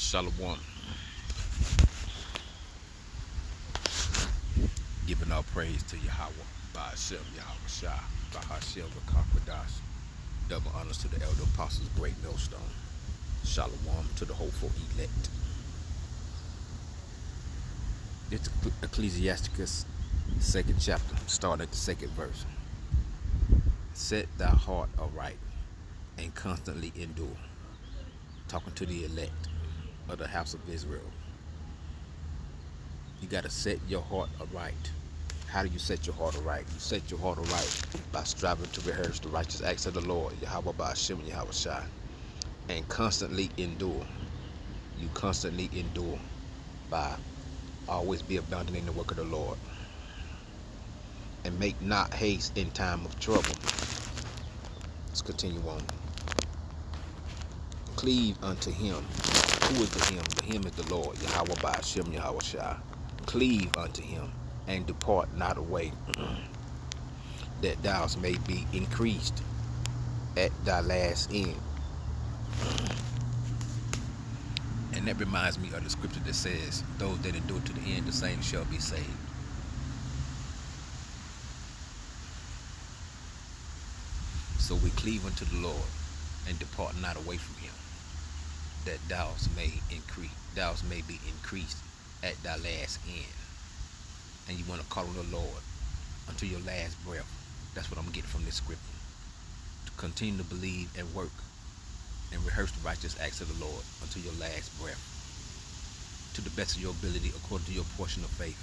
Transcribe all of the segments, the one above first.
Shalom. Giving all praise to Yahweh, Ba'ashem, Yahweh Shah, Bahashem, Rakakwadash. Double honors to the elder apostles, great millstone. Shalom to the hopeful elect. It's Ecclesiasticus, second chapter, starting at the second verse. Set thy heart aright and constantly endure. Talking to the elect of the house of Israel. You got to set your heart aright. How do you set your heart aright? You set your heart aright by striving to rehearse the righteous acts of the Lord, Yahweh Ba'ashem, Yahweh Shai, and constantly endure. You constantly endure by always be abundant in the work of the Lord, and make not haste in time of trouble. Let's continue on. Cleave unto him. Who is the him? The him is the Lord, Yahweh Ba'ashem, Yahweh Shai. Cleave unto him and depart not away, that thou may be increased at thy last end. And that reminds me of the scripture that says, those that endure to the end, the same shall be saved. So we cleave unto the Lord and depart not away from him, that thou may be increased at thy last end. And you want to call on the Lord until your last breath. That's what I'm getting from this scripture. To continue to believe and work and rehearse the righteous acts of the Lord until your last breath, to the best of your ability according to your portion of faith.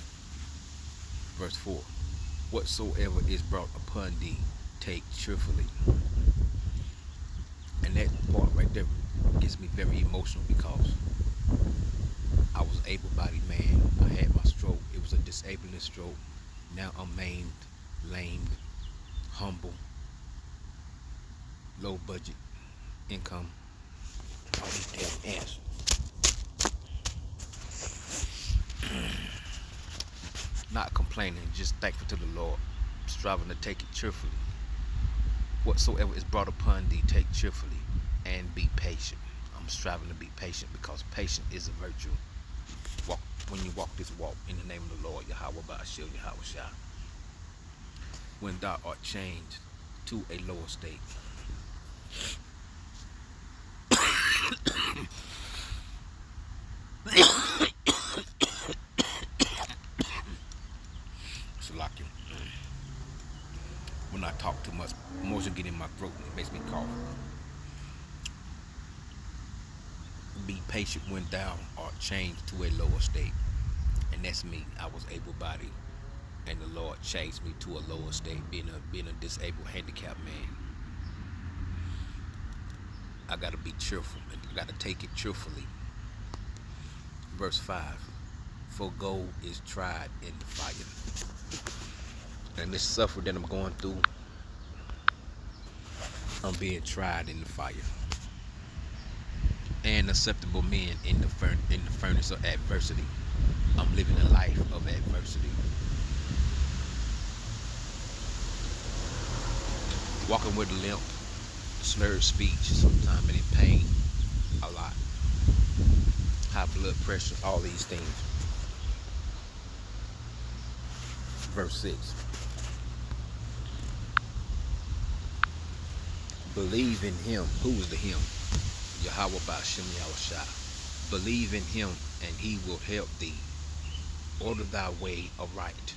Verse 4. Whatsoever is brought upon thee, take cheerfully. And that part right there gets me very emotional, because I was an able-bodied man. I had my stroke. It was a disabling stroke. Now I'm maimed, lamed, humble, low budget income. All these damn ants. Not complaining, just thankful to the Lord, striving to take it cheerfully. Whatsoever is brought upon thee, take cheerfully, and be patient. I'm striving to be patient, because patience is a virtue. When you walk this walk in the name of the Lord, Yahweh Ba'ashem, Yahweh Shai, when thou art changed to a lower state. Salakia. When I talk too much, motion get in my throat and it makes me cough. Be patient when thou art changed to a lower state. And that's me. I was able-bodied, and the Lord changed me to a lower state, being a disabled, handicapped man. I gotta be cheerful, and I gotta take it cheerfully. Verse 5. For gold is tried in the fire. And this suffering that I'm going through, I'm being tried in the fire. And acceptable men in the furnace of adversity. I'm living a life of adversity. Walking with a limp, slurred speech, sometimes in pain, a lot. High blood pressure, all these things. Verse 6. Believe in him. Who is the him? Yahweh Ba'ashem, Yahweh Shai. Believe in him, and he will help thee. Order thy way aright,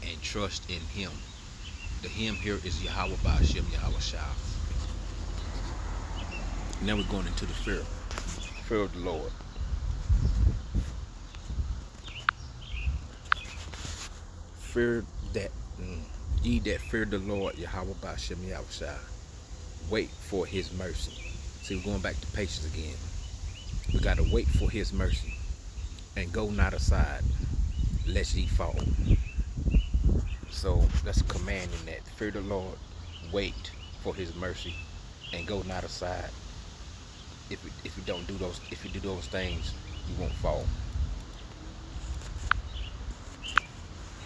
and trust in him. The him here is Yahweh Ba'ashem, Yahweh Shai. Now we're going into the fear of the Lord. Fear that ye that fear the Lord, Yahweh Ba'ashem, Yahweh Shai, wait for his mercy. See, we're going back to patience again. We got to wait for his mercy, and go not aside, lest ye fall. So that's a command in that. Fear the Lord, wait for his mercy, and go not aside. If you do those things, you won't fall.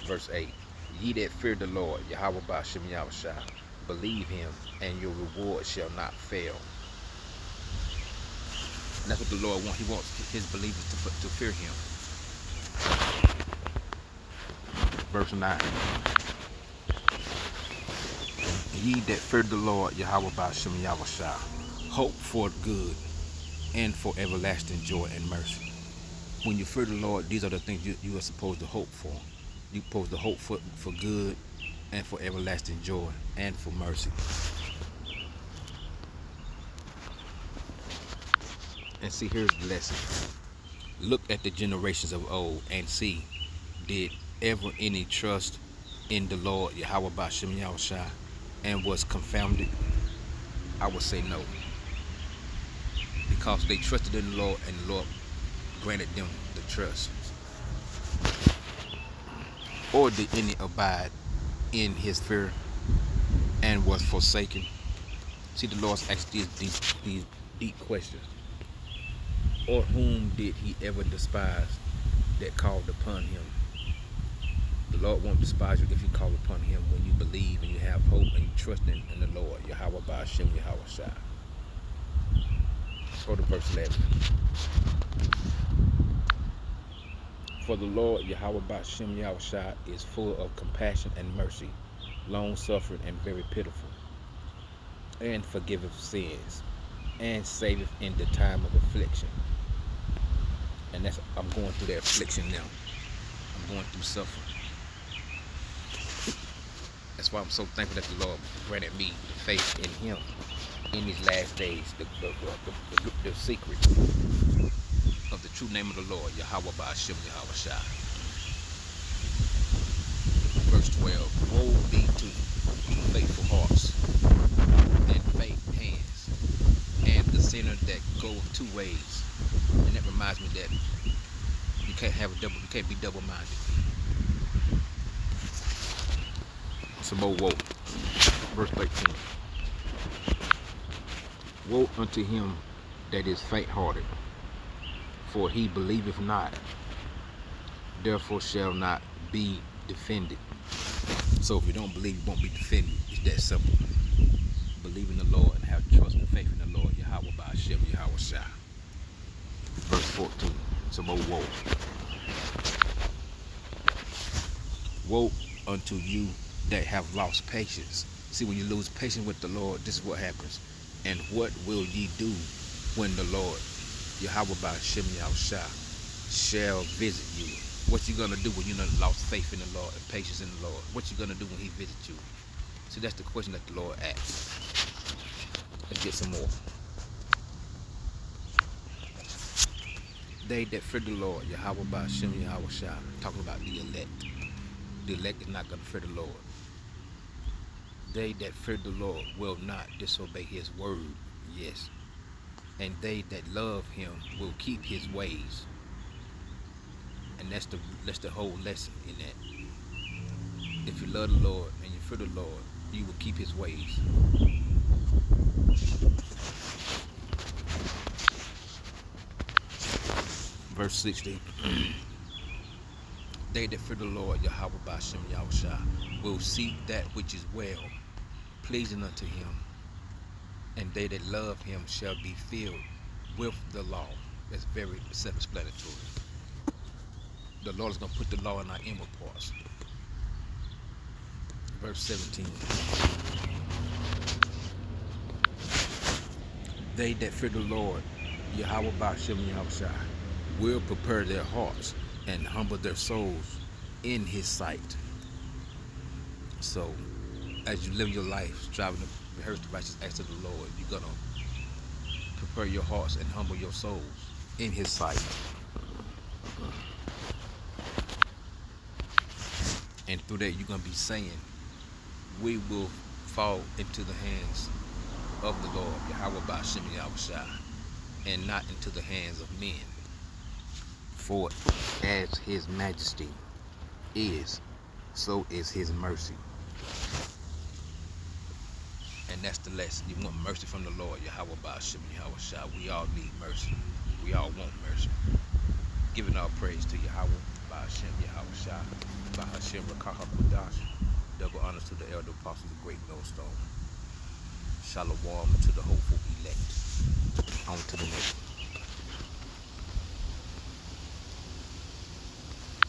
Verse 8. Ye that fear the Lord, Yahweh Ba'ashem, Yahweh Shai, believe him, and your reward shall not fail. And that's what the Lord wants. He wants his believers to fear him. Verse 9. Ye that fear the Lord, Yahweh Ba'ashem Yahushua, hope for good and for everlasting joy and mercy. When you fear the Lord, these are the things you are supposed to hope for. You're supposed to hope for good and for everlasting joy and for mercy. And see, here's the lesson. Look at the generations of old and see, did ever any trust in the Lord, Yahweh Ba'ashem Yahushua, and was confounded? I would say no. Because they trusted in the Lord and the Lord granted them the trust. Or did any abide in his fear and was forsaken? See, the Lord's asked these deep questions. Or whom did he ever despise that called upon him? The Lord won't despise you if you call upon him when you believe and you have hope and you trust in the Lord, Yahweh Ba'ashem Yahushua. Let's go to verse 11. For the Lord, Yahweh Ba'ashem Yahushua, is full of compassion and mercy, long-suffering and very pitiful, and forgiveth sins, and saveth in the time of affliction. And I'm going through that affliction now. I'm going through suffering. That's why I'm so thankful that the Lord granted me the faith in him in these last days, the secret of the true name of the Lord, Yahweh Ba'ashem Yahushua. Verse 12. Woe be to faithful hearts and faith hands, and the sinner that goeth two ways. And that reminds me that you can't be double-minded. Some more woe. Verse 13. Woe unto him that is faint-hearted, for he believeth not, therefore shall not be defended. So if you don't believe, you won't be defended. It's that simple. Believe in the Lord and have trust and faith in the Lord, Yahweh Ba'ashem Yahushua. Verse 14. Some more woe. Woe unto you that have lost patience. See, when you lose patience with the Lord, this is what happens. And what will ye do when the Lord, Yahweh Ba'ashem Yahushua, shall visit you? What you gonna do when you lost faith in the Lord and patience in the Lord? What you gonna do when he visits you? See, that's the question that the Lord asks. Let's get some more. They that fear the Lord, Yahweh Ba'ashem Yahushua, talking about the elect. The elect is not gonna fear the Lord. They that fear the Lord will not disobey his word, yes. And they that love him will keep his ways. And that's the whole lesson in that. If you love the Lord and you fear the Lord, you will keep his ways. Verse 16. They that fear the Lord, Yahweh Ba'ashem Yahushua, will seek that which is well, pleasing unto him, and they that love him shall be filled with the law. That's very self-explanatory. The Lord is going to put the law in our inward parts. Verse 17. They that fear the Lord, Yahweh Ba'ashem Yahushua, will prepare their hearts and humble their souls in his sight. So, as you live your life striving to rehearse the righteous acts of the Lord, you're going to prepare your hearts and humble your souls in his sight. And through that, you're going to be saying, we will fall into the hands of the Lord, Yahweh Ba'ashem Yahushua, and not into the hands of men. For as his majesty is, so is his mercy. And that's the lesson. You want mercy from the Lord, Yahweh Ba'ashem Yahushua. We all need mercy. We all want mercy. Giving our praise to Yahweh Ba'ashem Yahushua, Ba'ashem Rakaha Kudash. Double honors to the elder apostles of Great Millstone. Shalom to the hopeful elect. On to the next.